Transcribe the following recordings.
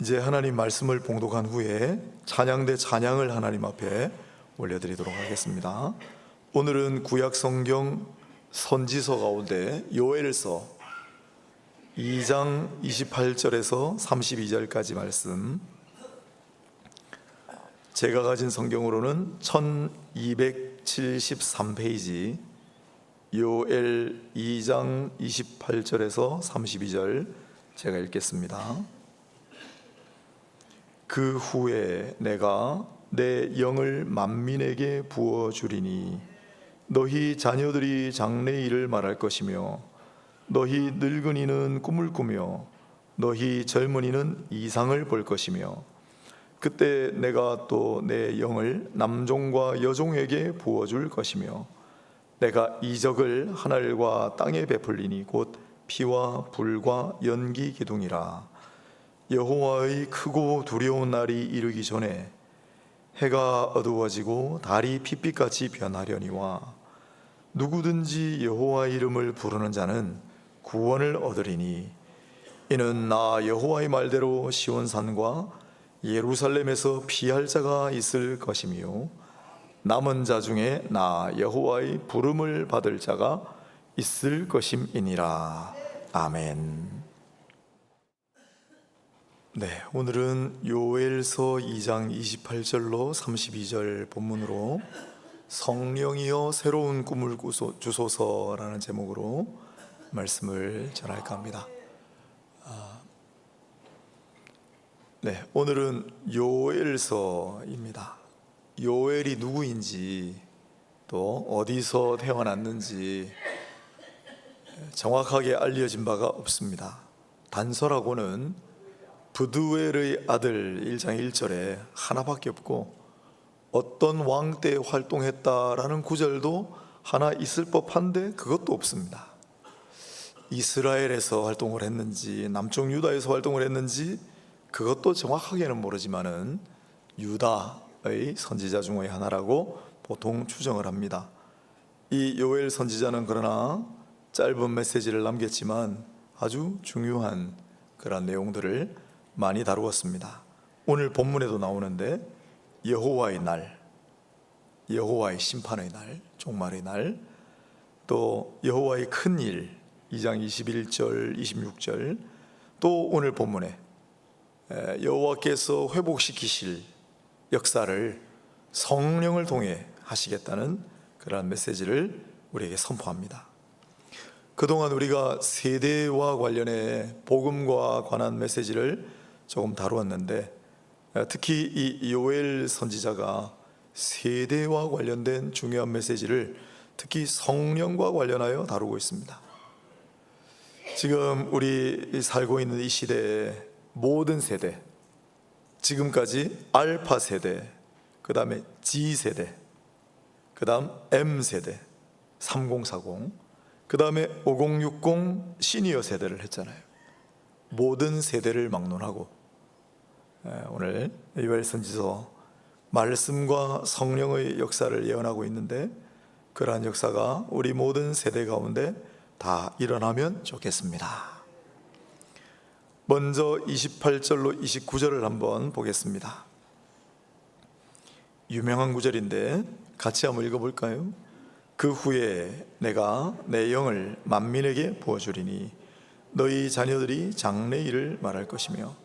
이제 하나님 말씀을 봉독한 후에 찬양대 찬양을 하나님 앞에 올려드리도록 하겠습니다. 오늘은 구약 성경 선지서 가운데 요엘서 2장 28절에서 32절까지 말씀, 제가 가진 성경으로는 1273페이지 요엘 2장 28절에서 32절 제가 읽겠습니다. 그 후에 내가 내 영을 만민에게 부어주리니 너희 자녀들이 장래일을 말할 것이며 너희 늙은이는 꿈을 꾸며 너희 젊은이는 이상을 볼 것이며 그때 내가 또 내 영을 남종과 여종에게 부어줄 것이며 내가 이적을 하늘과 땅에 베풀리니 곧 피와 불과 연기 기둥이라. 여호와의 크고 두려운 날이 이르기 전에 해가 어두워지고 달이 핏빛같이 변하려니와 누구든지 여호와 이름을 부르는 자는 구원을 얻으리니 이는 나 여호와의 말대로 시온산과 예루살렘에서 피할 자가 있을 것이며 남은 자 중에 나 여호와의 부름을 받을 자가 있을 것임이니라. 아멘. 네, 오늘은 요엘서 2장 28절로 32절 본문으로 성령이여 새로운 꿈을 주소서라는 제목으로 말씀을 전할까 합니다. 네, 오늘은 요엘서입니다. 요엘이 누구인지 또 어디서 태어났는지 정확하게 알려진 바가 없습니다. 단서라고는 브두엘의 아들 1장 1절에 하나밖에 없고 어떤 왕 때 활동했다라는 구절도 하나 있을 법한데 그것도 없습니다. 이스라엘에서 활동을 했는지 남쪽 유다에서 활동을 했는지 그것도 정확하게는 모르지만은 유다의 선지자 중의 하나라고 보통 추정을 합니다. 이 요엘 선지자는 그러나 짧은 메시지를 남겼지만 아주 중요한 그런 내용들을 많이 다루었습니다. 오늘 본문에도 나오는데 여호와의 날, 여호와의 심판의 날, 종말의 날, 또 여호와의 큰 일 2장 21절 26절, 또 오늘 본문에 여호와께서 회복시키실 역사를 성령을 통해 하시겠다는 그러한 메시지를 우리에게 선포합니다. 그동안 우리가 세대와 관련해 복음과 관한 메시지를 조금 다루었는데 특히 이 요엘 선지자가 세대와 관련된 중요한 메시지를 특히 성령과 관련하여 다루고 있습니다. 지금 우리 살고 있는 이 시대에 모든 세대, 지금까지 알파 세대, 그 다음에 G 세대, 그 다음 M 세대, 3040, 그 다음에 5060 시니어 세대를 했잖아요. 모든 세대를 막론하고 오늘 요엘 선지서 말씀과 성령의 역사를 예언하고 있는데 그러한 역사가 우리 모든 세대 가운데 다 일어나면 좋겠습니다. 먼저 28절로 29절을 한번 보겠습니다. 유명한 구절인데 같이 한번 읽어볼까요? 그 후에 내가 내 영을 만민에게 부어주리니 너희 자녀들이 장래일을 말할 것이며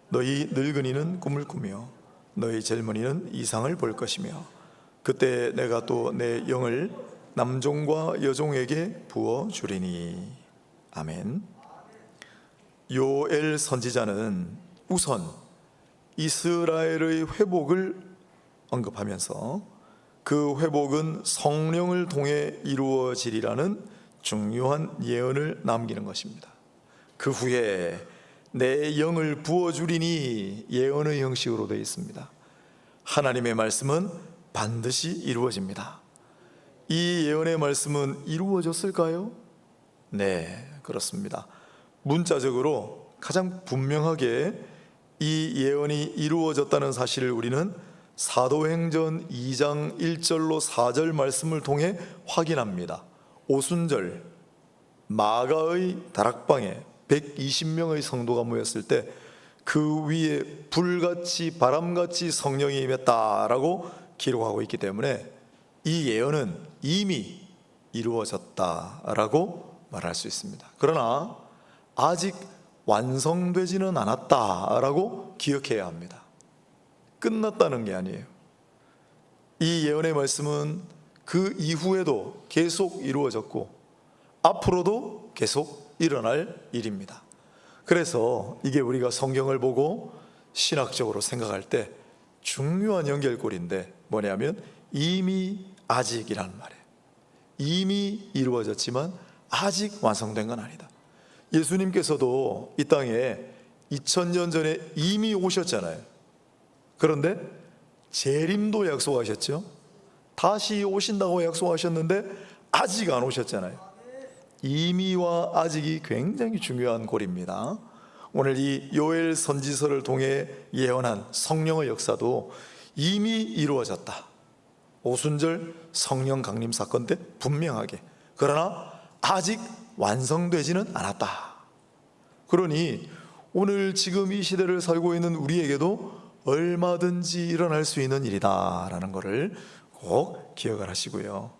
너희 늙은이는 꿈을 꾸며 너희 젊은이는 이상을 볼 것이며 그때 내가 또 내 영을 남종과 여종에게 부어주리니. 아멘. 요엘 선지자는 우선 이스라엘의 회복을 언급하면서 그 회복은 성령을 통해 이루어지리라는 중요한 예언을 남기는 것입니다. 그 후에 내 영을 부어주리니 예언의 형식으로 되어 있습니다. 하나님의 말씀은 반드시 이루어집니다. 이 예언의 말씀은 이루어졌을까요? 네, 그렇습니다. 문자적으로 가장 분명하게 이 예언이 이루어졌다는 사실을 우리는 사도행전 2장 1절로 4절 말씀을 통해 확인합니다. 오순절 마가의 다락방에 120명의 성도가 모였을 때 그 위에 불같이 바람같이 성령이 임했다라고 기록하고 있기 때문에 이 예언은 이미 이루어졌다라고 말할 수 있습니다. 그러나 아직 완성되지는 않았다라고 기억해야 합니다. 끝났다는 게 아니에요. 이 예언의 말씀은 그 이후에도 계속 이루어졌고 앞으로도 계속 일어날 일입니다. 그래서 이게 우리가 성경을 보고 신학적으로 생각할 때 중요한 연결고리인데 뭐냐면 이미 아직이라는 말이에요. 이미 이루어졌지만 아직 완성된 건 아니다. 예수님께서도 이 땅에 2000년 전에 이미 오셨잖아요. 그런데 재림도 약속하셨죠. 다시 오신다고 약속하셨는데 아직 안 오셨잖아요. 이미와 아직이 굉장히 중요한 고리입니다. 오늘 이 요엘 선지서를 통해 예언한 성령의 역사도 이미 이루어졌다. 오순절 성령 강림 사건 때 분명하게. 그러나 아직 완성되지는 않았다. 그러니 오늘 지금 이 시대를 살고 있는 우리에게도 얼마든지 일어날 수 있는 일이다라는 것을 꼭 기억을 하시고요.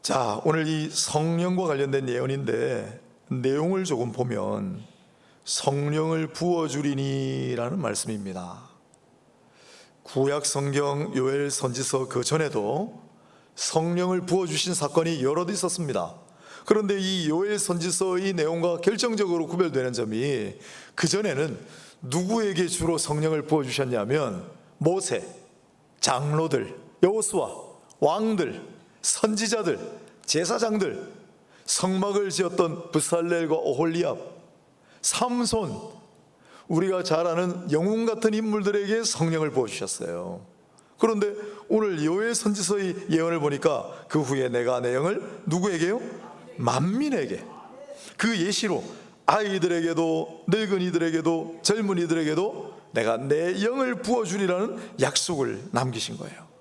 자, 오늘 이 성령과 관련된 예언인데 내용을 조금 보면 성령을 부어주리니라는 말씀입니다. 구약 성경 요엘 선지서 그 전에도 성령을 부어주신 사건이 여럿 있었습니다. 그런데 이 요엘 선지서의 내용과 결정적으로 구별되는 점이 그전에는 누구에게 주로 성령을 부어주셨냐면 모세, 장로들, 여호수아, 왕들, 선지자들, 제사장들, 성막을 지었던 브살렐과 오홀리압, 삼손, 우리가 잘 아는 영웅 같은 인물들에게 성령을 부어주셨어요. 그런데 오늘 요엘 선지서의 예언을 보니까 그 후에 내가 내 영을 누구에게요? 만민에게. 그 예시로 아이들에게도 늙은이들에게도 젊은이들에게도 내가 내 영을 부어주리라는 약속을 남기신 거예요.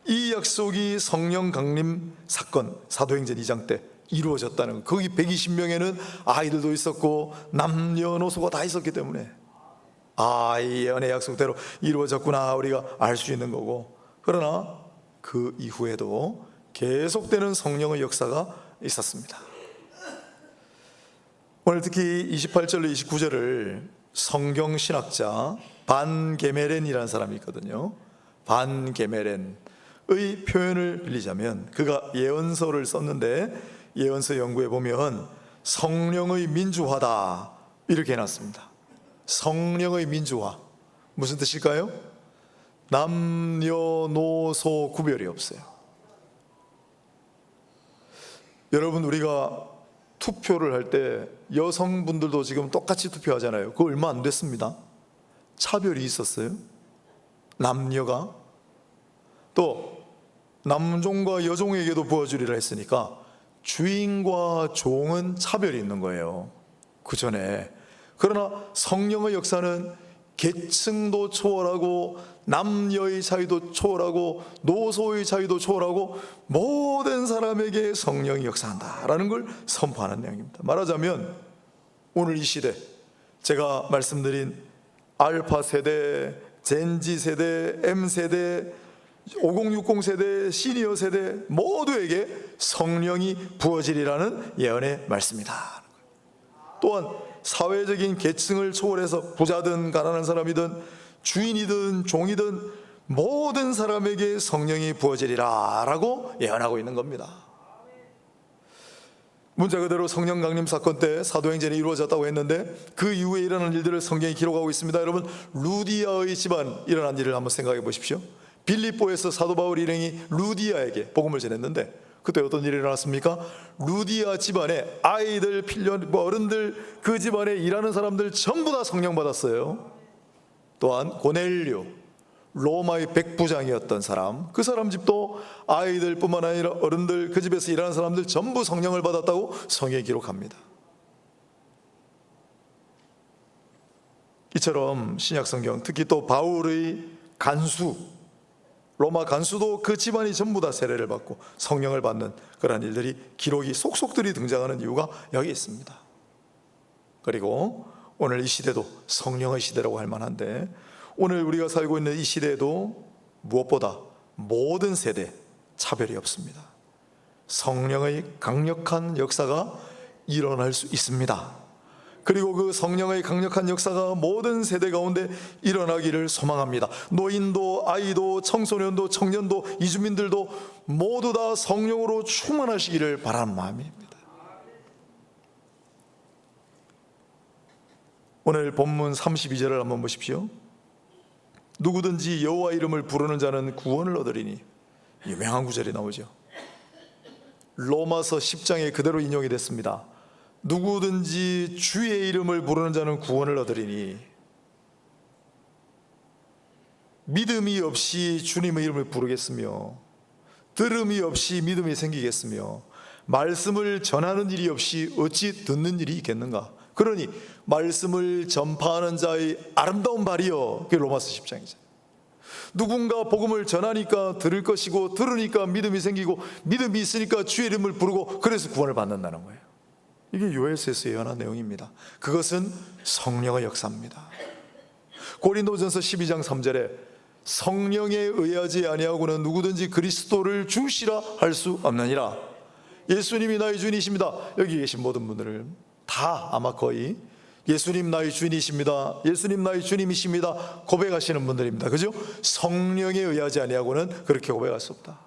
이 약속이 성령 강림 사건 사도행전 2장 때 이루어졌다는 거기 120명에는 아이들도 있었고 남녀노소가 다 있었기 때문에 이 예언의 약속대로 이루어졌구나 우리가 알 수 있는 거고, 그러나 그 이후에도 계속되는 성령의 역사가 있었습니다. 오늘 특히 28절로 29절을 성경신학자 반 게메렌이라는 사람이 있거든요. 반 게메렌의 표현을 빌리자면 그가 예언서를 썼는데 예언서 연구에 보면 성령의 민주화다 이렇게 해놨습니다. 성령의 민주화 무슨 뜻일까요? 남녀노소 구별이 없어요. 여러분 우리가 투표를 할 때 여성분들도 지금 똑같이 투표하잖아요. 그거 얼마 안 됐습니다. 차별이 있었어요. 남녀가 또 남종과 여종에게도 부어주리라 했으니까 주인과 종은 차별이 있는 거예요. 그 전에. 그러나 성령의 역사는 계층도 초월하고 남녀의 차이도 초월하고 노소의 차이도 초월하고 모든 사람에게 성령이 역사한다라는 걸 선포하는 내용입니다. 말하자면 오늘 이 시대 제가 말씀드린 알파 세대, 젠지 세대, M 세대, 5060 세대, 시니어 세대 모두에게 성령이 부어지리라는 예언의 말씀이다. 또한 사회적인 계층을 초월해서 부자든 가난한 사람이든 주인이든 종이든 모든 사람에게 성령이 부어지리라 라고 예언하고 있는 겁니다. 문자 그대로 성령 강림 사건 때 사도행전이 이루어졌다고 했는데 그 이후에 일어난 일들을 성경이 기록하고 있습니다. 여러분 루디아의 집안 일어난 일을 한번 생각해 보십시오. 빌립보에서 사도 바울 일행이 루디아에게 복음을 전했는데 그때 어떤 일이 일어났습니까? 루디아 집안에 아이들, 필년, 어른들, 그 집안에 일하는 사람들 전부 다 성령 받았어요. 또한 고넬료, 로마의 백부장이었던 사람, 그 사람 집도 아이들뿐만 아니라 어른들, 그 집에서 일하는 사람들 전부 성령을 받았다고 성경이 기록합니다. 이처럼 신약 성경, 특히 또 바울의 간수, 로마 간수도 그 집안이 전부 다 세례를 받고 성령을 받는 그러한 일들이 기록이 속속들이 등장하는 이유가 여기 있습니다. 그리고 오늘 이 시대도 성령의 시대라고 할 만한데, 오늘 우리가 살고 있는 이 시대에도 무엇보다 모든 세대 차별이 없습니다. 성령의 강력한 역사가 일어날 수 있습니다. 그리고 그 성령의 강력한 역사가 모든 세대 가운데 일어나기를 소망합니다. 노인도 아이도 청소년도 청년도 이주민들도 모두 다 성령으로 충만하시기를 바라는 마음입니다. 오늘 본문 32절을 한번 보십시오. 누구든지 여호와 이름을 부르는 자는 구원을 얻으리니. 유명한 구절이 나오죠. 로마서 10장에 그대로 인용이 됐습니다. 누구든지 주의 이름을 부르는 자는 구원을 얻으리니. 믿음이 없이 주님의 이름을 부르겠으며, 들음이 없이 믿음이 생기겠으며, 말씀을 전하는 일이 없이 어찌 듣는 일이 있겠는가. 그러니 말씀을 전파하는 자의 아름다운 발이여. 그게 로마서 10장이죠. 누군가 복음을 전하니까 들을 것이고, 들으니까 믿음이 생기고, 믿음이 있으니까 주의 이름을 부르고, 그래서 구원을 받는다는 거예요. 이게 요엘서에서 예언한 내용입니다. 그것은 성령의 역사입니다. 고린도전서 12장 3절에 성령에 의하지 아니하고는 누구든지 그리스도를 주시라 할 수 없느니라. 예수님이 나의 주인이십니다. 여기 계신 모든 분들을 다 아마 거의 예수님 나의 주인이십니다, 예수님 나의 주님이십니다 고백하시는 분들입니다. 그죠? 성령에 의하지 아니하고는 그렇게 고백할 수 없다.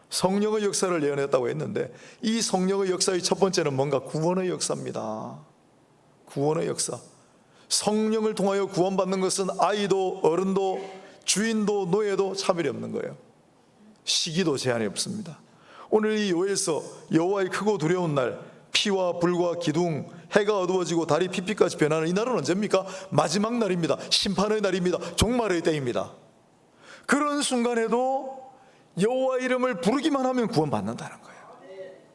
성령의 역사를 예언했다고 했는데, 이 성령의 역사의 첫 번째는 뭔가? 구원의 역사입니다. 구원의 역사. 성령을 통하여 구원받는 것은 아이도 어른도 주인도 노예도 차별이 없는 거예요. 시기도 제한이 없습니다. 오늘 이 요엘서 여호와의 크고 두려운 날, 피와 불과 기둥, 해가 어두워지고 달이 핏빛같이 변하는 이 날은 언제입니까? 마지막 날입니다. 심판의 날입니다. 종말의 때입니다. 그런 순간에도 여호와 이름을 부르기만 하면 구원받는다는 거예요.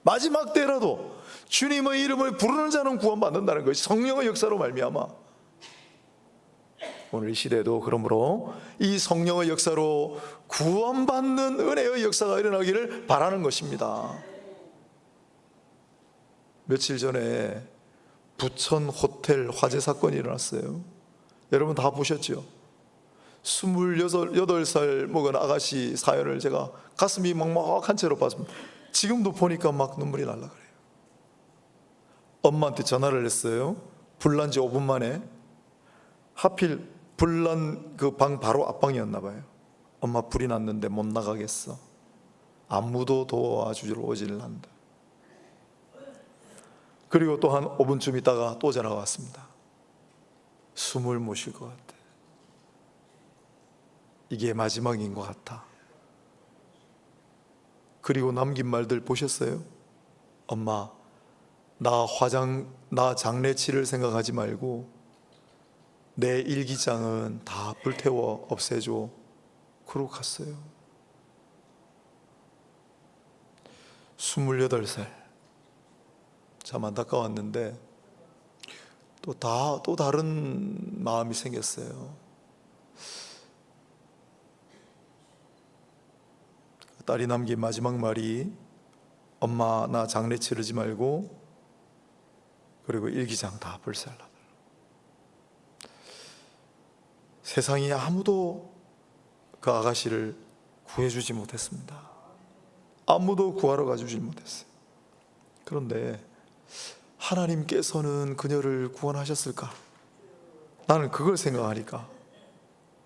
마지막 때라도 주님의 이름을 부르는 자는 구원받는다는 거예요. 성령의 역사로 말미암아. 오늘 이 시대에도 그러므로 이 성령의 역사로 구원받는 은혜의 역사가 일어나기를 바라는 것입니다. 며칠 전에 부천 호텔 화재 사건이 일어났어요. 여러분 다 보셨죠? 28살 먹은 아가씨 사연을 제가 가슴이 막막한 채로 봤습니다. 지금도 보니까 막 눈물이 날라 그래요. 엄마한테 전화를 했어요. 불난 지 5분 만에. 하필 불난 그 방 바로 앞방이었나 봐요. 엄마 불이 났는데 못 나가겠어. 아무도 도와주지를 오지를 않는다. 그리고 또 한 5분쯤 있다가 또 전화가 왔습니다. 숨을 못 쉴 것 같아. 이게 마지막인 것 같아. 그리고 남긴 말들 보셨어요? 엄마, 나 장례 치를 생각하지 말고 내 일기장은 다 불태워 없애줘. 그러고 갔어요. 28살. 참 안타까웠는데 또 다른 마음이 생겼어요. 딸이 남긴 마지막 말이 엄마 나 장례 치르지 말고 그리고 일기장 다 불살라. 세상이 아무도 그 아가씨를 구해주지 못했습니다. 아무도 구하러 가주지 못했어요. 그런데 하나님께서는 그녀를 구원하셨을까? 나는 그걸 생각하니까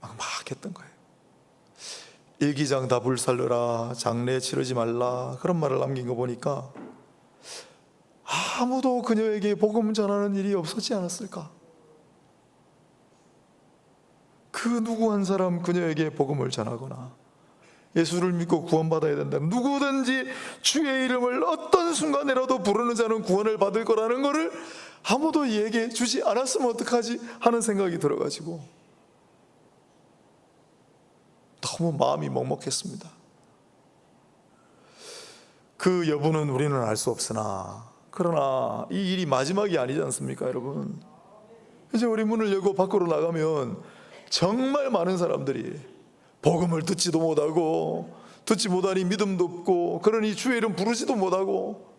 막 했던 거예요. 일기장 다 불살르라, 장례 치르지 말라, 그런 말을 남긴 거 보니까 아무도 그녀에게 복음 전하는 일이 없었지 않았을까? 그 누구 한 사람 그녀에게 복음을 전하거나 예수를 믿고 구원받아야 된다. 누구든지 주의 이름을 어떤 순간이라도 부르는 자는 구원을 받을 거라는 것을 아무도 얘기해 주지 않았으면 어떡하지 하는 생각이 들어가지고 너무 마음이 먹먹했습니다. 그 여부는 우리는 알 수 없으나, 그러나 이 일이 마지막이 아니지 않습니까, 여러분? 이제 우리 문을 열고 밖으로 나가면 정말 많은 사람들이 복음을 듣지도 못하고 듣지 못하니 믿음도 없고 그러니 주의 이름 부르지도 못하고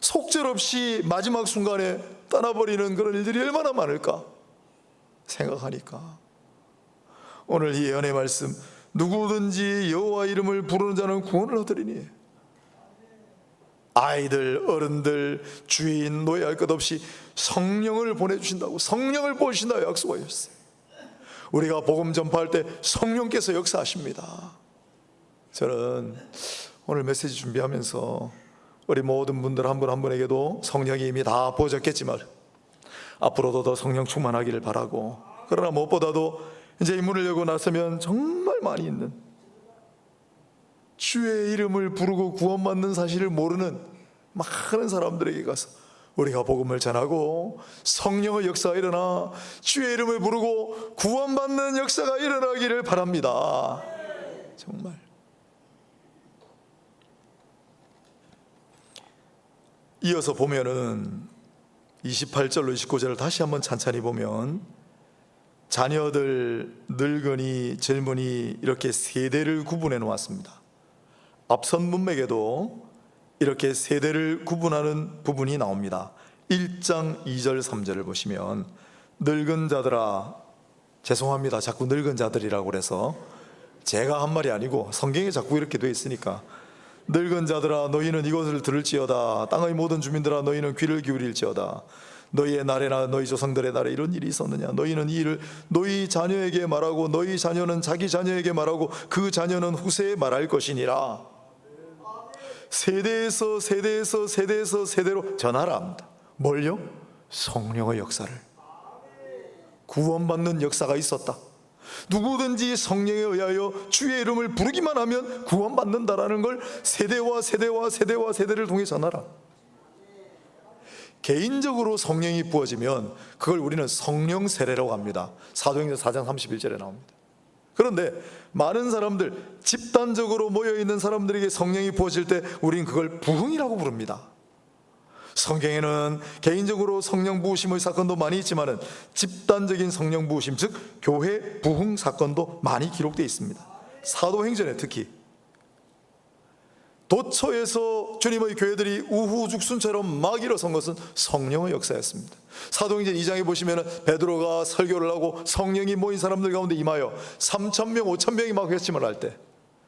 속절없이 마지막 순간에 떠나버리는 그런 일들이 얼마나 많을까 생각하니까 오늘 이 예언의 말씀, 누구든지 여호와 이름을 부르는 자는 구원을 얻으리니, 아이들, 어른들, 주인, 노예할 것 없이 성령을 보내주신다고, 성령을 보내주신다고 약속하셨어요. 우리가 복음 전파할 때 성령께서 역사하십니다. 저는 오늘 메시지 준비하면서 우리 모든 분들 한 분 한 분에게도 성령이 이미 다 부어졌겠지만 앞으로도 더 성령 충만하기를 바라고, 그러나 무엇보다도 이제 이 문을 열고 나서면 정말 많이 있는 주의 이름을 부르고 구원받는 사실을 모르는 많은 사람들에게 가서 우리가 복음을 전하고 성령의 역사가 일어나 주의 이름을 부르고 구원받는 역사가 일어나기를 바랍니다. 정말 이어서 보면은 28절로 29절을 다시 한번 찬찬히 보면 자녀들, 늙은이, 젊은이 이렇게 세대를 구분해 놓았습니다. 앞선 문맥에도 이렇게 세대를 구분하는 부분이 나옵니다. 1장 2절 3절을 보시면 늙은 자들아, 죄송합니다, 자꾸 늙은 자들이라고 그래서 제가 한 말이 아니고 성경에 자꾸 이렇게 되어 있으니까, 늙은 자들아 너희는 이것을 들을지어다, 땅의 모든 주민들아 너희는 귀를 기울일지어다. 너희의 날에나 너희 조상들의 날에 이런 일이 있었느냐. 너희는 이 일을 너희 자녀에게 말하고 너희 자녀는 자기 자녀에게 말하고 그 자녀는 후세에 말할 것이니라. 세대에서 세대에서 세대에서 세대로 전하라 합니다. 뭘요? 성령의 역사를. 구원받는 역사가 있었다. 누구든지 성령에 의하여 주의 이름을 부르기만 하면 구원받는다라는 걸 세대와 세대와 세대와 세대를 통해 전하라. 개인적으로 성령이 부어지면 그걸 우리는 성령 세례라고 합니다. 사도행전 4장 31절에 나옵니다. 그런데 많은 사람들, 집단적으로 모여있는 사람들에게 성령이 부어질 때 우리는 그걸 부흥이라고 부릅니다. 성경에는 개인적으로 성령 부으심의 사건도 많이 있지만 집단적인 성령 부으심, 즉 교회 부흥 사건도 많이 기록되어 있습니다. 사도행전에 특히 도처에서 주님의 교회들이 우후죽순처럼 막 일어선 것은 성령의 역사였습니다. 사도행전 2장에 보시면 베드로가 설교를 하고 성령이 모인 사람들 가운데 임하여 3,000명 5,000명이 막 회심을 할 때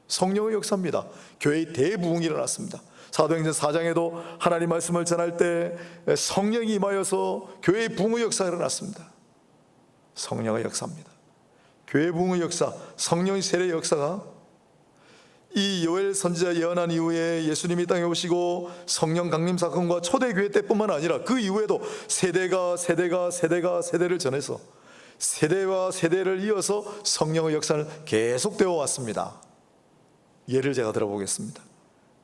성령의 역사입니다. 교회의 대부흥이 일어났습니다. 사도행전 4장에도 하나님 말씀을 전할 때 성령이 임하여서 교회의 부흥의 역사가 일어났습니다. 성령의 역사입니다. 교회 부흥의 역사, 성령의 세례의 역사가 이 요엘 선지자 예언한 이후에 예수님이 땅에 오시고 성령 강림 사건과 초대교회 때뿐만 아니라 그 이후에도 세대가 세대를 전해서 세대와 세대를 이어서 성령의 역사는 계속되어 왔습니다. 예를 제가 들어보겠습니다.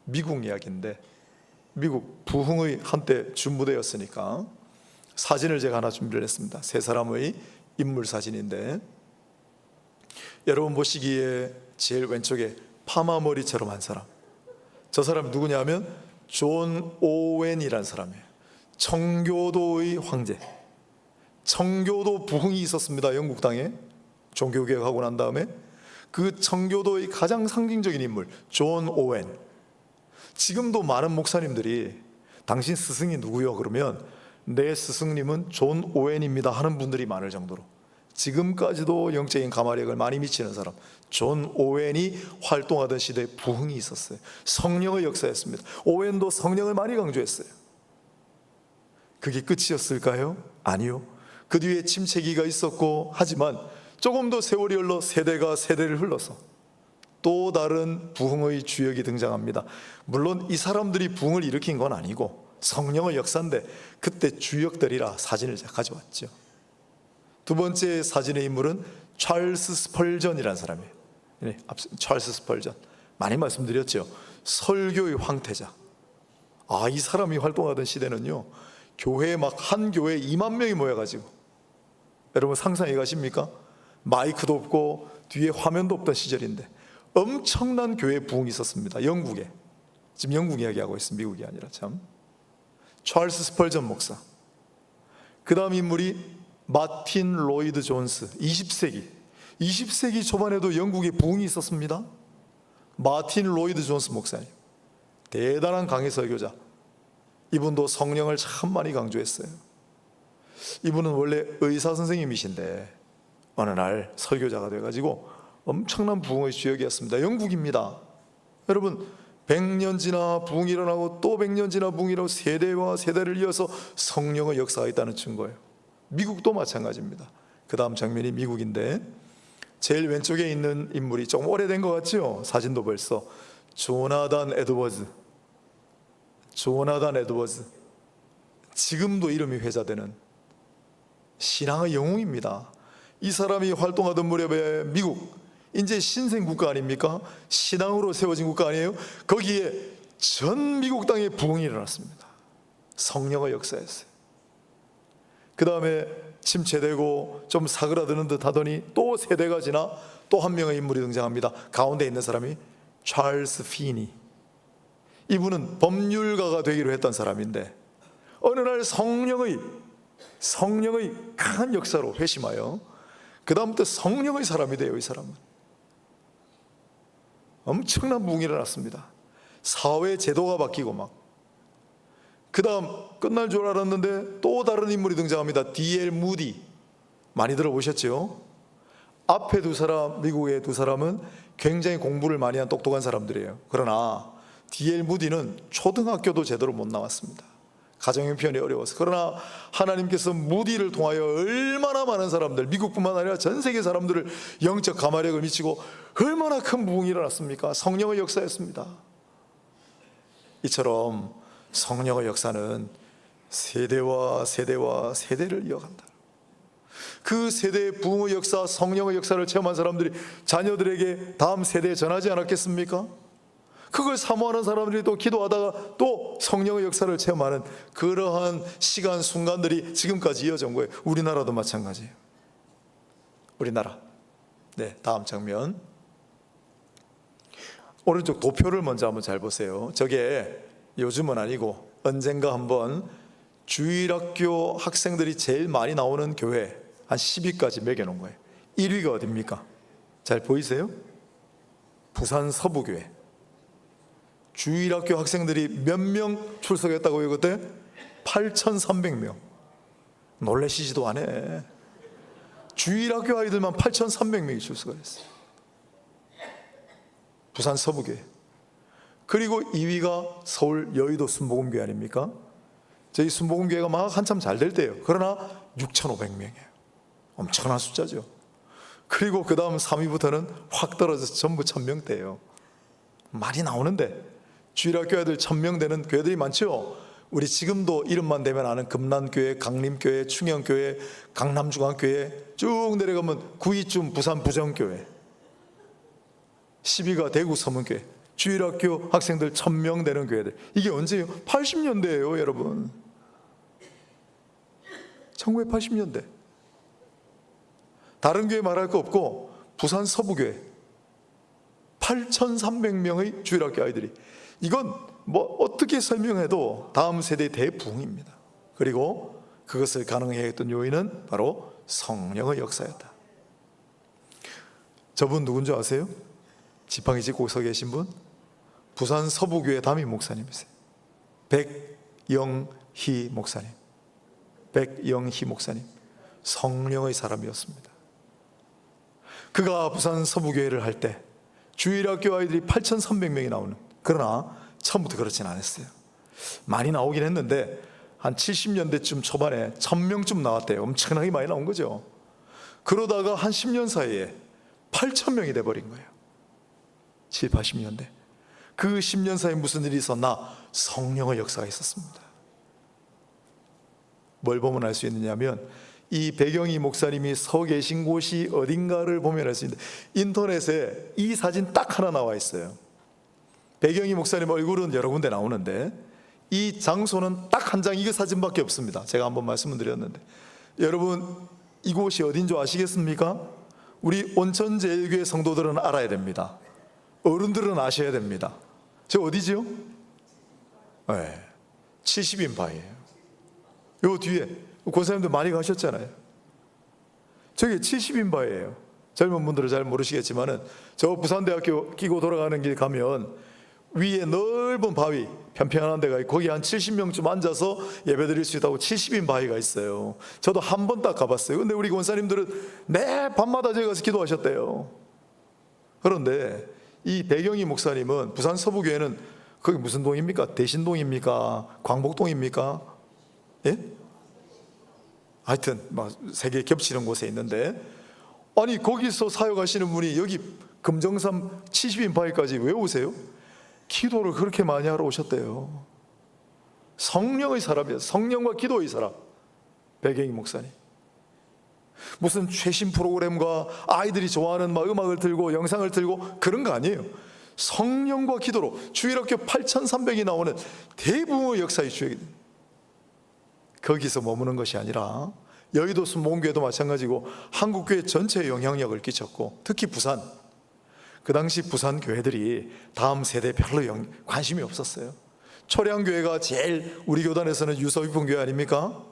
미국 이야기인데, 미국 부흥의 한때 준무대였으니까 사진을 제가 하나 준비를 했습니다. 세 사람의 인물 사진인데, 여러분 보시기에 제일 왼쪽에 파마 머리처럼 한 사람, 저 사람 누구냐면 존 오웬이라는 사람이에요. 청교도의 황제, 청교도 부흥이 있었습니다. 영국 땅에 종교개혁하고 난 다음에 그 청교도의 가장 상징적인 인물 존 오웬. 지금도 많은 목사님들이 당신 스승이 누구요? 그러면 내 스승님은 존 오웬입니다 하는 분들이 많을 정도로 지금까지도 영적인 가마력을 많이 미치는 사람, 존 오웬이 활동하던 시대에 부흥이 있었어요. 성령의 역사였습니다. 오웬도 성령을 많이 강조했어요. 그게 끝이었을까요? 아니요. 그 뒤에 침체기가 있었고, 하지만 조금 더 세월이 흘러 세대가 세대를 흘러서 또 다른 부흥의 주역이 등장합니다. 물론 이 사람들이 부흥을 일으킨 건 아니고 성령의 역사인데 그때 주역들이라 사진을 제가 가져왔죠. 두 번째 사진의 인물은 찰스 스펄전이라는 사람이에요. 찰스 스펄전, 많이 말씀드렸죠. 설교의 황태자. 이 사람이 활동하던 시대는요, 교회에 막 한 교회에 2만 명이 모여가지고, 여러분 상상해 가십니까? 마이크도 없고 뒤에 화면도 없던 시절인데 엄청난 교회 부흥이 있었습니다. 영국에. 지금 영국 이야기하고 있습니다. 미국이 아니라. 참. 찰스 스펄전 목사. 그 다음 인물이 마틴 로이드 존스. 20세기 초반에도 영국에 부흥이 있었습니다. 마틴 로이드 존스 목사님, 대단한 강해 설교자. 이분도 성령을 참 많이 강조했어요. 이분은 원래 의사 선생님이신데 어느 날 설교자가 돼가지고 엄청난 부흥의 주역이었습니다. 영국입니다. 여러분, 100년 지나 부흥이 일어나고 또 100년 지나 부흥이 일어나고 세대와 세대를 이어서 성령의 역사가 있다는 증거예요. 미국도 마찬가지입니다. 그 다음 장면이 미국인데 제일 왼쪽에 있는 인물이 조금 오래된 것 같죠? 사진도 벌써 조나단 에드워즈. 지금도 이름이 회자되는 신앙의 영웅입니다. 이 사람이 활동하던 무렵에 미국, 이제 신생 국가 아닙니까? 신앙으로 세워진 국가 아니에요? 거기에 전 미국 땅에 부흥이 일어났습니다. 성령의 역사였어요. 그 다음에 침체되고 좀 사그라드는 듯 하더니 또 세대가 지나 또 한 명의 인물이 등장합니다. 가운데 있는 사람이 찰스 피니. 이분은 법률가가 되기로 했던 사람인데 어느 날 성령의 강한 역사로 회심하여 그 다음부터 성령의 사람이 돼요. 이 사람은 엄청난 부흥이 일어났습니다. 사회 제도가 바뀌고 막 그 다음 끝날 줄 알았는데 또 다른 인물이 등장합니다. D.L. 무디. 많이 들어보셨죠? 앞에 두 사람, 미국의 두 사람은 굉장히 공부를 많이 한 똑똑한 사람들이에요. 그러나 D.L. 무디는 초등학교도 제대로 못 나왔습니다. 가정 형편이 어려워서. 그러나 하나님께서 무디를 통하여 얼마나 많은 사람들, 미국뿐만 아니라 전 세계 사람들을 영적 감화력을 미치고 얼마나 큰 부흥이 일어났습니까? 성령의 역사였습니다. 이처럼 성령의 역사는 세대와 세대를 이어간다. 그 세대의 부흥의 역사, 성령의 역사를 체험한 사람들이 자녀들에게 다음 세대에 전하지 않았겠습니까? 그걸 사모하는 사람들이 또 기도하다가 또 성령의 역사를 체험하는 그러한 시간 순간들이 지금까지 이어져 온 거예요. 우리나라도 마찬가지예요. 우리나라. 네, 다음 장면. 오른쪽 도표를 먼저 한번 잘 보세요. 저게 요즘은 아니고 언젠가 한번 주일학교 학생들이 제일 많이 나오는 교회 한 10위까지 매겨놓은 거예요. 1위가 어딥니까? 잘 보이세요? 부산 서부교회. 주일학교 학생들이 몇 명 출석했다고요? 그때 8,300명. 놀라시지도 않아. 주일학교 아이들만 8,300명이 출석을 했어요. 부산 서부교회. 그리고 2위가 서울 여의도 순복음교회 아닙니까? 저희 순복음교회가 막 한참 잘 될 때예요. 그러나 6,500명이에요. 엄청난 숫자죠. 그리고 그 다음 3위부터는 확 떨어져서 전부 1,000명대예요. 많이 나오는데 주일학교 애들 1,000명 되는 교회들이 많죠. 우리 지금도 이름만 대면 아는 금난교회, 강림교회, 충영교회, 강남중앙교회 쭉 내려가면 9위쯤 부산 부정교회, 10위가 대구 서문교회. 주일학교 학생들 1,000명 되는 교회들. 이게 언제예요? 80년대예요 여러분. 1980년대. 다른 교회 말할 거 없고 부산 서부교회 8,300명의 주일학교 아이들이. 이건 뭐 어떻게 설명해도 다음 세대의 대부흥입니다. 그리고 그것을 가능하게 했던 요인은 바로 성령의 역사였다. 저분 누군지 아세요? 지팡이 짚고 서 계신 분? 부산 서부교회 담임 목사님이세요. 백영희 목사님. 백영희 목사님. 성령의 사람이었습니다. 그가 부산 서부교회를 할 때 주일학교 아이들이 8,300명이 나오는, 그러나 처음부터 그렇진 않았어요. 많이 나오긴 했는데 한 70년대쯤 초반에 1,000명쯤 나왔대요. 엄청나게 많이 나온 거죠. 그러다가 한 10년 사이에 8,000명이 돼버린 거예요. 7, 80년대. 그 10년 사이에 무슨 일이 있었나? 성령의 역사가 있었습니다. 뭘 보면 알 수 있느냐면 이 백영희 목사님이 서 계신 곳이 어딘가를 보면 알 수 있는데 인터넷에 이 사진 딱 하나 나와 있어요. 백영희 목사님 얼굴은 여러 군데 나오는데 이 장소는 딱 한 장, 이거 사진밖에 없습니다. 제가 한번 말씀을 드렸는데 여러분 이곳이 어딘 줄 아시겠습니까? 우리 온천제일교회 성도들은 알아야 됩니다. 어른들은 아셔야 됩니다. 저 어디지요? 네, 70인바예요. 요 뒤에 권사님들 많이 가셨잖아요. 저게 70인바예요. 젊은 분들은 잘 모르시겠지만은 저 부산대학교 끼고 돌아가는 길 가면 위에 넓은 바위 편편한 데가 있고 거기 한 70명쯤 앉아서 예배드릴 수 있다고 70인 바위가 있어요. 저도 한 번 딱 가봤어요. 근데 우리 권사님들은 매 밤마다 저기 가서 기도하셨대요. 그런데 이 배경희 목사님은 부산 서부교회는 거기 무슨 동입니까? 대신동입니까? 광복동입니까? 예? 하여튼 세 개 겹치는 곳에 있는데, 아니 거기서 사역하시는 분이 여기 금정산 70인 바위까지 왜 오세요? 기도를 그렇게 많이 하러 오셨대요. 성령의 사람이에요. 성령과 기도의 사람. 배경희 목사님. 무슨 최신 프로그램과 아이들이 좋아하는 음악을 틀고 영상을 틀고 그런 거 아니에요. 성령과 기도로 주일학교 8,300이 나오는 대부분의 역사의 주역이 됩니다. 거기서 머무는 것이 아니라 여의도 순복음교회도 마찬가지고 한국교회 전체에 영향력을 끼쳤고, 특히 부산, 그 당시 부산 교회들이 다음 세대에 별로 관심이 없었어요. 초량교회가 제일 우리 교단에서는 유서 깊은 교회 아닙니까?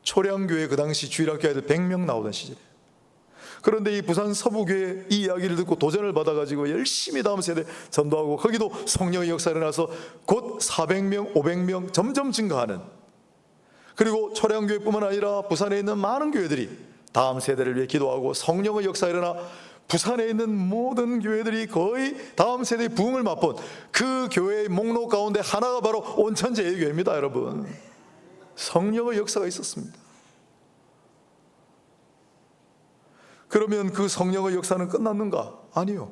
초량교회 그 당시 주일학교 애들 100명 나오던 시절이에요. 그런데 이 부산 서부교회 이 이야기를 듣고 도전을 받아가지고 열심히 다음 세대 전도하고, 거기도 성령의 역사가 일어나서 곧 400명, 500명 점점 증가하는, 그리고 초량교회뿐만 아니라 부산에 있는 많은 교회들이 다음 세대를 위해 기도하고 성령의 역사가 일어나 부산에 있는 모든 교회들이 거의 다음 세대의 부흥을 맛본 그 교회의 목록 가운데 하나가 바로 온천제일교회입니다. 여러분, 성령의 역사가 있었습니다. 그러면 그 성령의 역사는 끝났는가? 아니요.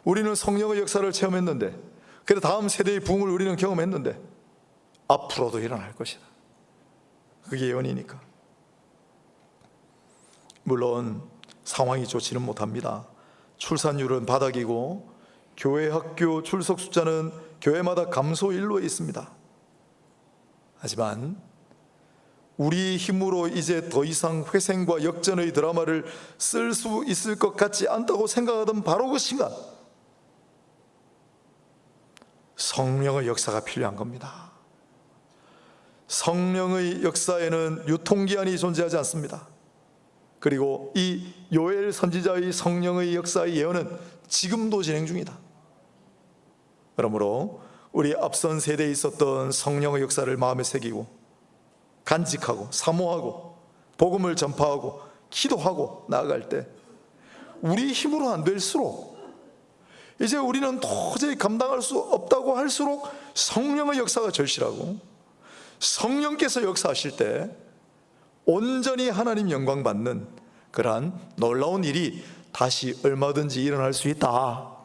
우리는 성령의 역사를 체험했는데, 그래 다음 세대의 부흥을 우리는 경험했는데 앞으로도 일어날 것이다. 그게 예언이니까. 물론 상황이 좋지는 못합니다. 출산율은 바닥이고 교회 학교 출석 숫자는 교회마다 감소 일로에 있습니다. 하지만 우리 힘으로 이제 더 이상 회생과 역전의 드라마를 쓸 수 있을 것 같지 않다고 생각하던 바로 그 순간 성령의 역사가 필요한 겁니다. 성령의 역사에는 유통기한이 존재하지 않습니다. 그리고 이 요엘 선지자의 성령의 역사의 예언은 지금도 진행 중이다. 그러므로 우리 앞선 세대에 있었던 성령의 역사를 마음에 새기고 간직하고 사모하고 복음을 전파하고 기도하고 나아갈 때 우리 힘으로 안 될수록, 이제 우리는 도저히 감당할 수 없다고 할수록 성령의 역사가 절실하고, 성령께서 역사하실 때 온전히 하나님 영광 받는 그러한 놀라운 일이 다시 얼마든지 일어날 수 있다.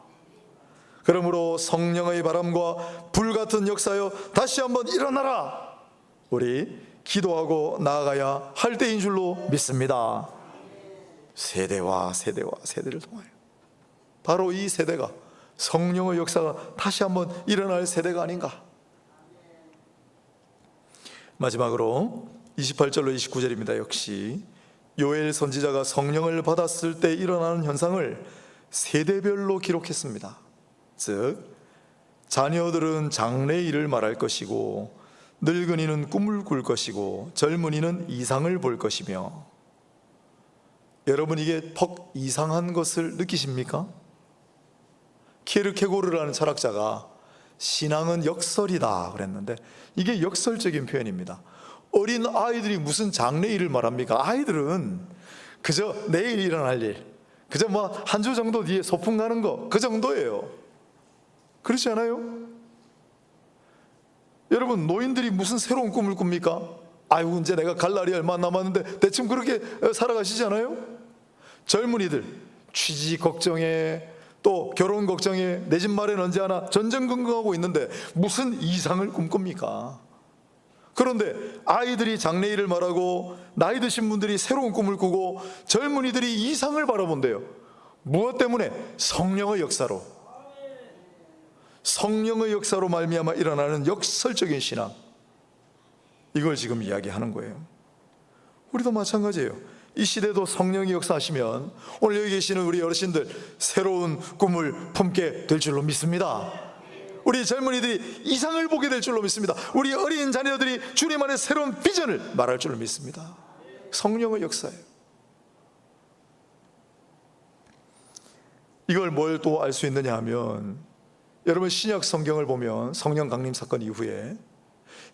그러므로 성령의 바람과 불같은 역사여 다시 한번 일어나라, 우리 기도하고 나아가야 할 때인 줄로 믿습니다. 세대와 세대를 통하여 바로 이 세대가 성령의 역사가 다시 한번 일어날 세대가 아닌가. 마지막으로 28절로 29절입니다. 역시 요엘 선지자가 성령을 받았을 때 일어나는 현상을 세대별로 기록했습니다. 즉 자녀들은 장래의 일을 말할 것이고, 늙은이는 꿈을 꿀 것이고, 젊은이는 이상을 볼 것이며. 여러분, 이게 퍽 이상한 것을 느끼십니까? 키르케고르라는 철학자가 신앙은 역설이다 그랬는데, 이게 역설적인 표현입니다. 어린 아이들이 무슨 장래 일을 말합니까? 아이들은 그저 내일 일어날 일, 그저 한 주 정도 뒤에 소풍 가는 거, 그 정도예요. 그렇지 않아요? 여러분, 노인들이 무슨 새로운 꿈을 꿉니까? 아이고 이제 내가 갈 날이 얼마 남았는데, 대충 그렇게 살아가시지 않아요? 젊은이들 취직 걱정에, 또 결혼 걱정에, 내 집 마련 언제 하나 전전긍긍하고 있는데 무슨 이상을 꿈꿉니까? 그런데 아이들이 장래일을 말하고 나이 드신 분들이 새로운 꿈을 꾸고 젊은이들이 이상을 바라본대요. 무엇 때문에? 성령의 역사로. 성령의 역사로 말미암아 일어나는 역설적인 신앙, 이걸 지금 이야기하는 거예요. 우리도 마찬가지예요. 이 시대도 성령이 역사하시면 오늘 여기 계시는 우리 어르신들 새로운 꿈을 품게 될 줄로 믿습니다. 우리 젊은이들이 이상을 보게 될 줄로 믿습니다. 우리 어린 자녀들이 주님 안에 새로운 비전을 말할 줄로 믿습니다. 성령의 역사예요. 이걸 뭘 또 알 수 있느냐 하면, 여러분, 신약 성경을 보면 성령 강림 사건 이후에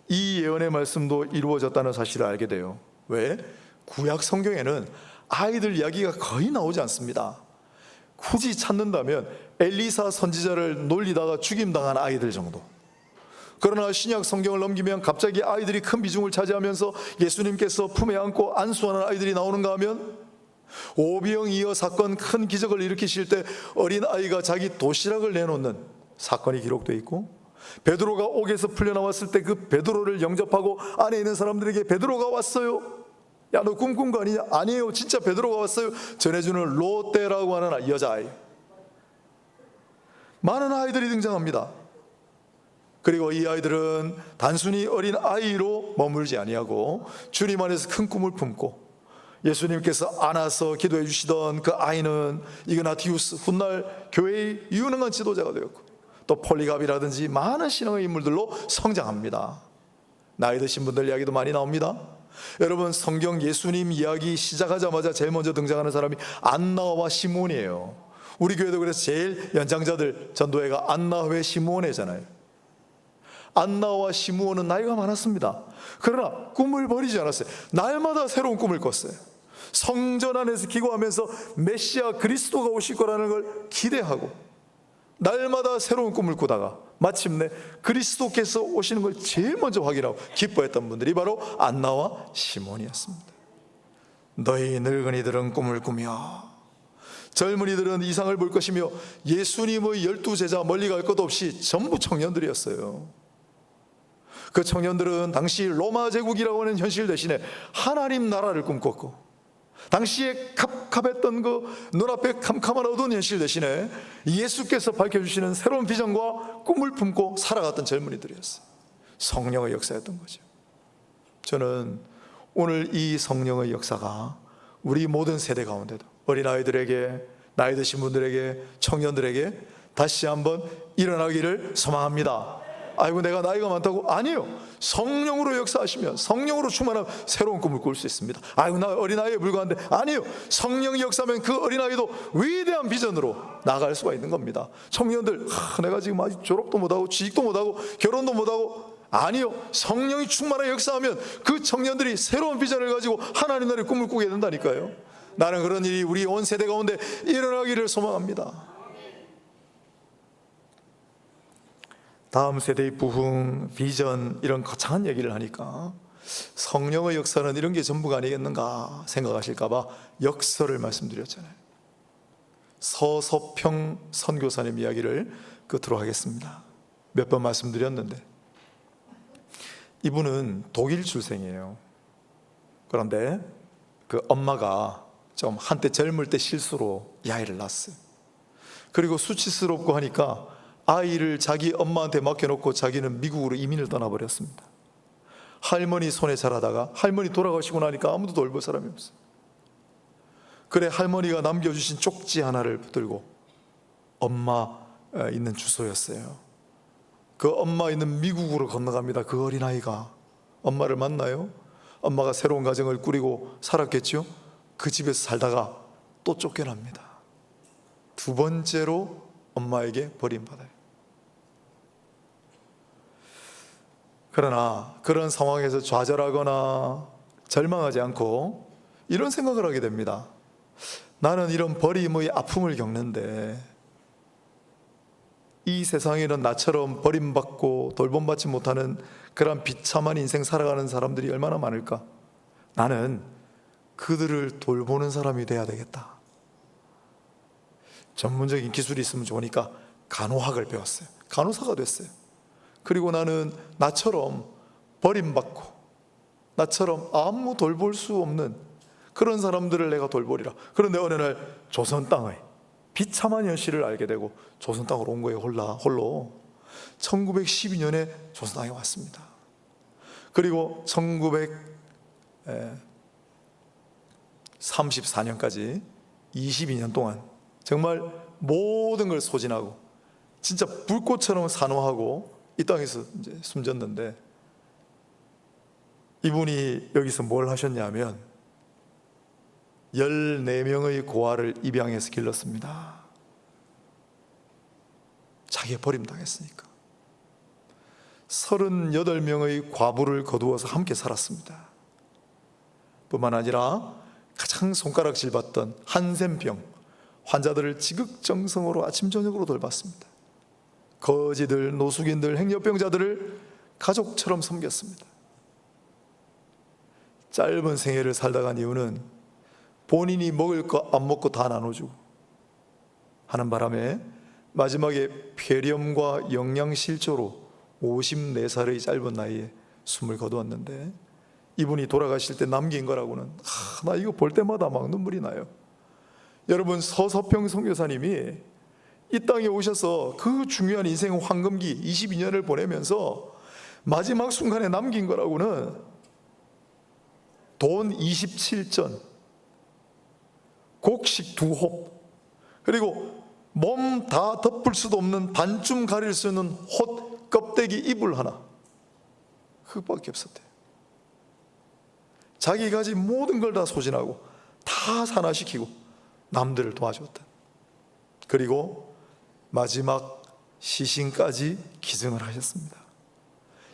이 예언의 말씀도 이루어졌다는 사실을 알게 돼요. 왜? 구약 성경에는 아이들 이야기가 거의 나오지 않습니다. 굳이 찾는다면 엘리사 선지자를 놀리다가 죽임당한 아이들 정도. 그러나 신약 성경을 넘기면 갑자기 아이들이 큰 비중을 차지하면서 예수님께서 품에 안고 안수하는 아이들이 나오는가 하면 오병이어 사건, 큰 기적을 일으키실 때 어린아이가 자기 도시락을 내놓는 사건이 기록되어 있고, 베드로가 옥에서 풀려나왔을 때 그 베드로를 영접하고 안에 있는 사람들에게 베드로가 왔어요, 야 너 꿈꾼 거 아니냐? 아니에요, 진짜 베드로가 왔어요 전해주는 롯데라고 하는 여자아이. 많은 아이들이 등장합니다. 그리고 이 아이들은 단순히 어린 아이로 머물지 아니하고 주님 안에서 큰 꿈을 품고, 예수님께서 안아서 기도해 주시던 그 아이는 이그나티우스, 훗날 교회의 유능한 지도자가 되었고, 또 폴리갑이라든지 많은 신앙의 인물들로 성장합니다. 나이 드신 분들 이야기도 많이 나옵니다. 여러분, 성경 예수님 이야기 시작하자마자 제일 먼저 등장하는 사람이 안나와 시몬이에요. 우리 교회도 그래서 제일 연장자들 전도회가 안나회 시몬회잖아요. 안나와 시므온은 나이가 많았습니다. 그러나 꿈을 버리지 않았어요. 날마다 새로운 꿈을 꿨어요. 성전 안에서 기도하면서 메시아 그리스도가 오실 거라는 걸 기대하고 날마다 새로운 꿈을 꾸다가 마침내 그리스도께서 오시는 걸 제일 먼저 확인하고 기뻐했던 분들이 바로 안나와 시몬이었습니다. 너희 늙은이들은 꿈을 꾸며 젊은이들은 이상을 볼 것이며, 예수님의 12제자 멀리 갈 것 없이 전부 청년들이었어요. 그 청년들은 당시 로마 제국이라고 하는 현실 대신에 하나님 나라를 꿈꿨고, 당시에 갑갑했던 그 눈앞에 캄캄한 어두운 현실 대신에 예수께서 밝혀주시는 새로운 비전과 꿈을 품고 살아갔던 젊은이들이었어요. 성령의 역사였던 거죠. 저는 오늘 이 성령의 역사가 우리 모든 세대 가운데도 어린아이들에게, 나이 드신 분들에게, 청년들에게 다시 한번 일어나기를 소망합니다. 아이고 내가 나이가 많다고? 아니에요. 성령으로 역사하시면, 성령으로 충만하면 새로운 꿈을 꿀 수 있습니다. 아이고 나 어린아이에 불과한데, 아니에요. 성령이 역사하면 그 어린아이도 위대한 비전으로 나아갈 수가 있는 겁니다. 청년들, 내가 지금 아직 졸업도 못하고 취직도 못하고 결혼도 못하고, 아니요, 성령이 충만하게 역사하면 그 청년들이 새로운 비전을 가지고 하나님 나라의 꿈을 꾸게 된다니까요. 나는 그런 일이 우리 온 세대 가운데 일어나기를 소망합니다. 다음 세대의 부흥, 비전, 이런 거창한 얘기를 하니까 성령의 역사는 이런 게 전부가 아니겠는가 생각하실까봐 역설을 말씀드렸잖아요. 서서평 선교사님 이야기를 끝으로 하겠습니다. 몇 번 말씀드렸는데, 이분은 독일 출생이에요. 그런데 그 엄마가 좀 한때 젊을 때 실수로 이 아이를 낳았어요. 그리고 수치스럽고 하니까 아이를 자기 엄마한테 맡겨놓고 자기는 미국으로 이민을 떠나버렸습니다. 할머니 손에 자라다가 할머니 돌아가시고 나니까 아무도 돌볼 사람이 없어요. 그래 할머니가 남겨주신 쪽지 하나를 붙들고, 엄마 있는 주소였어요. 그 엄마 있는 미국으로 건너갑니다. 그 어린아이가 엄마를 만나요. 엄마가 새로운 가정을 꾸리고 살았겠죠. 그 집에서 살다가 또 쫓겨납니다. 두 번째로 엄마에게 버림받아요. 그러나 그런 상황에서 좌절하거나 절망하지 않고 이런 생각을 하게 됩니다. 나는 이런 버림의 아픔을 겪는데 이 세상에는 나처럼 버림받고 돌봄받지 못하는 그런 비참한 인생 살아가는 사람들이 얼마나 많을까? 나는 그들을 돌보는 사람이 돼야 되겠다. 전문적인 기술이 있으면 좋으니까 간호학을 배웠어요. 간호사가 됐어요. 그리고 나는 나처럼 버림받고 나처럼 아무 돌볼 수 없는 그런 사람들을 내가 돌보리라. 그런데 어느 날 조선 땅의 비참한 현실을 알게 되고 조선 땅으로 온 거예요. 홀로 1912년에 조선 땅에 왔습니다. 그리고 1934년까지 22년 동안 정말 모든 걸 소진하고 진짜 불꽃처럼 산호하고 이 땅에서 이제 숨졌는데, 이분이 여기서 뭘 하셨냐면 14명의 고아를 입양해서 길렀습니다. 크게 버림당했으니까 38명의 과부를 거두어서 함께 살았습니다. 뿐만 아니라 가장 손가락질 받던 한센병 환자들을 지극정성으로 아침 저녁으로 돌봤습니다. 거지들, 노숙인들, 행여병자들을 가족처럼 섬겼습니다. 짧은 생애를 살다 간 이유는 본인이 먹을 거 안 먹고 다 나눠주고 하는 바람에 마지막에 폐렴과 영양실조로 54살의 짧은 나이에 숨을 거두었는데, 이분이 돌아가실 때 남긴 거라고는 나 이거 볼 때마다 막 눈물이 나요. 여러분, 서서평 선교사님이 이 땅에 오셔서 그 중요한 인생 황금기 22년을 보내면서 마지막 순간에 남긴 거라고는 돈 27전, 곡식 2홉, 그리고 몸 다 덮을 수도 없는 반쯤 가릴 수 있는 홑 껍데기 이불 하나, 그것밖에 없었대요. 자기 가진 모든 걸 다 소진하고 다 산화시키고 남들을 도와줬다. 그리고 마지막 시신까지 기증을 하셨습니다.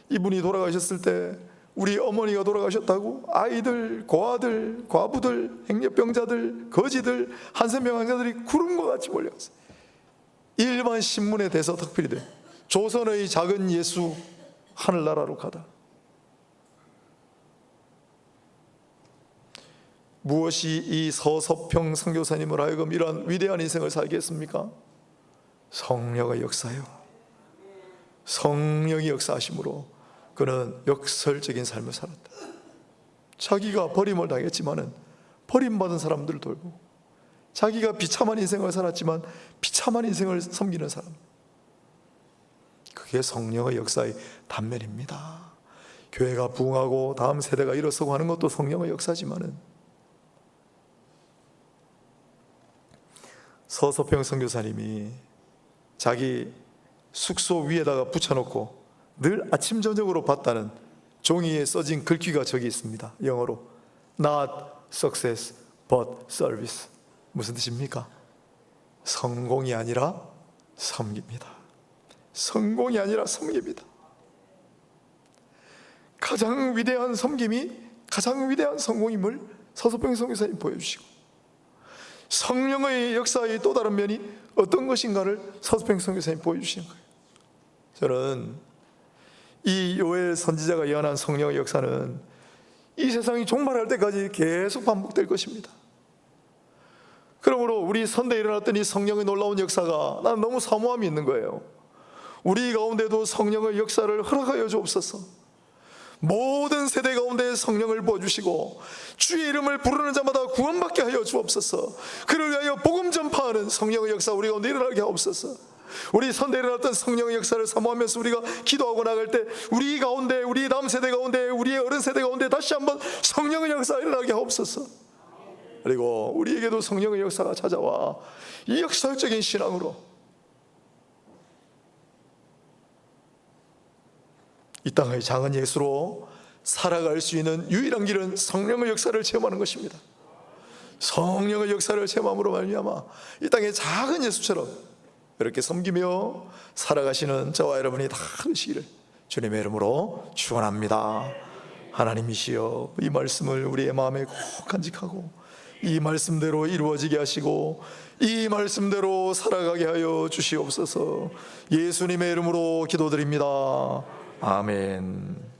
이분이 돌아가셨을 때 우리 어머니가 돌아가셨다고 아이들, 고아들, 과부들, 행여병자들, 거지들, 한센병 환자들이 구름과 같이 몰려왔어요. 일반 신문에 대서 턱필이 돼. 조선의 작은 예수 하늘나라로 가다. 무엇이 이 서서평 선교사님을 하여금 이러한 위대한 인생을 살게 했습니까? 성령의 역사요. 성령이 역사하심으로 그는 역설적인 삶을 살았다. 자기가 버림을 당했지만은 버림받은 사람들을 돌보고, 자기가 비참한 인생을 살았지만 비참한 인생을 섬기는 사람, 그게 성령의 역사의 단면입니다. 교회가 부흥하고 다음 세대가 일어서고 하는 것도 성령의 역사지만은, 서서평 선교사님이 자기 숙소 위에다가 붙여놓고 늘 아침 저녁으로 봤다는 종이에 써진 글귀가 저기 있습니다. 영어로 Not success but service. 무슨 뜻입니까? 성공이 아니라 섬깁니다. 성공이 아니라 섬깁니다. 가장 위대한 섬김이 가장 위대한 성공임을 서서평 선교사님 보여주시고, 성령의 역사의 또 다른 면이 어떤 것인가를 서서평 선교사님 보여주시는 거예요. 저는 이 요엘 선지자가 예언한 성령의 역사는 이 세상이 종말할 때까지 계속 반복될 것입니다. 그러므로 우리 선대에 일어났던 이 성령의 놀라운 역사가 난 너무 사모함이 있는 거예요. 우리 가운데도 성령의 역사를 허락하여 주옵소서. 모든 세대 가운데 성령을 부어주시고 주의 이름을 부르는 자마다 구원받게 하여 주옵소서. 그를 위하여 복음 전파하는 성령의 역사 우리 가운데 일어나게 하옵소서. 우리 선대에 일어났던 성령의 역사를 사모하면서 우리가 기도하고 나갈 때 우리 가운데, 우리 다음 세대 가운데, 우리의 어른 세대 가운데 다시 한번 성령의 역사가 일어나게 하옵소서. 그리고 우리에게도 성령의 역사가 찾아와 이 역설적인 신앙으로 이 땅의 작은 예수로 살아갈 수 있는 유일한 길은 성령의 역사를 체험하는 것입니다. 성령의 역사를 체험함으로 말미암아 이 땅의 작은 예수처럼 이렇게 섬기며 살아가시는 저와 여러분이 다 되시기를 주님의 이름으로 축원합니다. 하나님이시여, 이 말씀을 우리의 마음에 꼭 간직하고 이 말씀대로 이루어지게 하시고 이 말씀대로 살아가게 하여 주시옵소서. 예수님의 이름으로 기도드립니다. 아멘.